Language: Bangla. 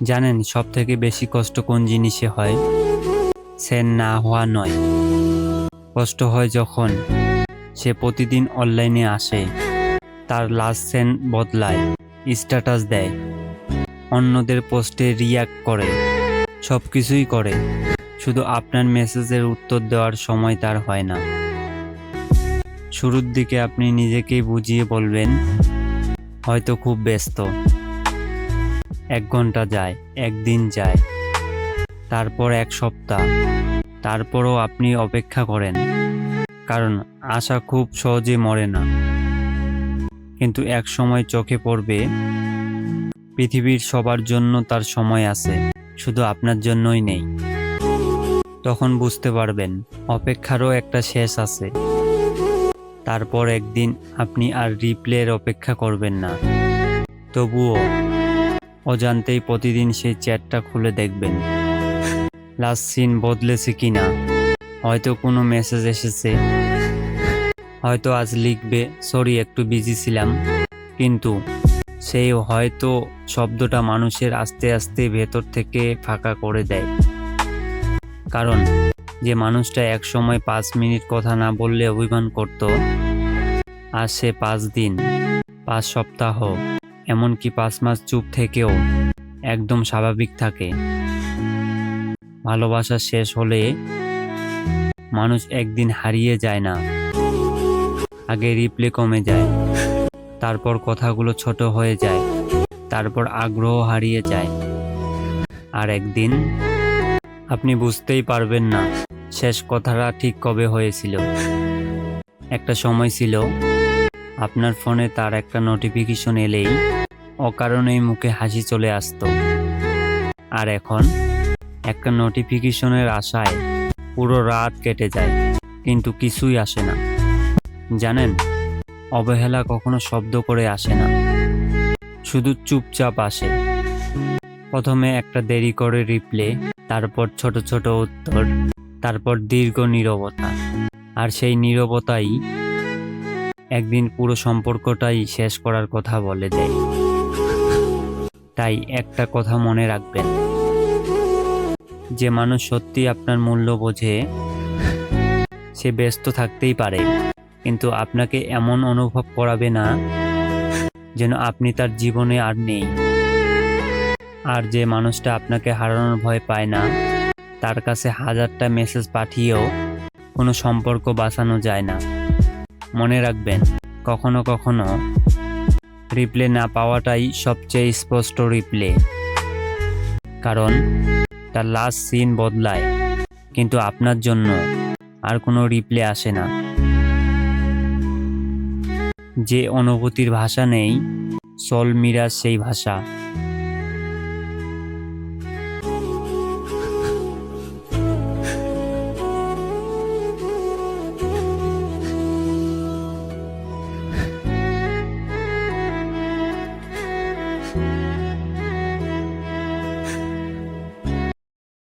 জানেন সবথেকে বেশি কষ্ট কোন জিনিসে হয়? সেন্ড না হওয়া নয়, কষ্ট হয় যখন সে প্রতিদিন অনলাইনে আসে, তার লাস্ট সেন্ড বদলায়, স্ট্যাটাস দেয়, অন্যদের পোস্টে রিয়্যাক্ট করে, সব কিছুই করে, শুধু আপনার মেসেজের উত্তর দেওয়ার সময় তার হয় না। শুরুর দিকে আপনি নিজেকেই বুঝিয়ে বলবেন, হয়তো খুব ব্যস্ত। 1 ঘন্টা যায়, একদিন যায়, তারপর 1 সপ্তাহ, তারপরও আপনি অপেক্ষা করেন, কারণ আশা খুব সহজে মরে না। কিন্তু এক সময় চোখে পড়বে, পৃথিবীর সবার জন্য তার সময় আছে, শুধু আপনার জন্যই নেই। তখন বুঝতে পারবেন অপেক্ষারও একটা শেষ আছে। তারপর একদিন আপনি আর রিপ্লের অপেক্ষা করবেন না, তবুও অজান্তেই প্রতিদিন সেই চ্যাটটা খুলে দেখবেন লাস্ট সিন বদলেছে কিনা। হয়তো কোনো মেসেজ এসেছে, হয়তো আজ লিখবে সরি একটু বিজি ছিলাম, কিন্তু সেই হয়তো শব্দটা মানুষের আস্তে আস্তে ভেতর থেকে ফাঁকা করে দেয়। কারণ যে মানুষটা এক সময় 5 মিনিট কথা না বললে অভিমান করত, আজ সে 5 দিন, 5 সপ্তাহ, এমনকি 5 মাস চুপ থেকেও একদম স্বাভাবিক থাকে। ভালোবাসা শেষ হলে মানুষ একদিন হারিয়ে যায় না, আগে রিপ্লে কমে যায়, তারপর কথাগুলো ছোট হয়ে যায়, তারপর আগ্রহ হারিয়ে যায়, আর একদিন আপনি বুঝতেই পারবেন না শেষ কথাটা ঠিক কবে হয়েছিল। একটা সময় ছিল আপনার ফোনে তার একটা নোটিফিকেশন এলেই অকারণেই মুখে হাসি চলে আসতো, আর এখন একটা নোটিফিকেশনের আশায় পুরো রাত কেটে যায়, কিন্তু কিছুই আসে না। জানেন, অবহেলা কখনো শব্দ করে আসে না, শুধু চুপচাপ আসে। প্রথমে একটা দেরি করে রিপ্লে, তারপর ছোট ছোট উত্তর, তারপর দীর্ঘ নীরবতা, আর সেই নীরবতাই একদিন পুরো সম্পর্কটাই শেষ করার কথা বলে দেয়। তাই একটা কথা মনে রাখবেন, যে মানুষ সত্যি আপনার মূল্য বোঝে, সে ব্যস্ত থাকতেই পারে, কিন্তু আপনাকে এমন অনুভব করাবে না যেন আপনি তার জীবনে আর নেই। আর যে মানুষটা আপনাকে হারানোর ভয় পায় না, তার কাছে 1000টা মেসেজ পাঠিয়েও কোনো সম্পর্ক বাঁচানো যায় না। মনে রাখবেন, কখনো কখনো রিপ্লে না পাওয়াটাই সবচেয়ে স্পষ্ট রিপ্লে, কারণ তার লাস্ট সিন বদলায়, কিন্তু আপনার জন্য আর কোনো রিপ্লে আসে না। যে অনুভূতির ভাষা নেই, সোল মিরাজ সেই ভাষা।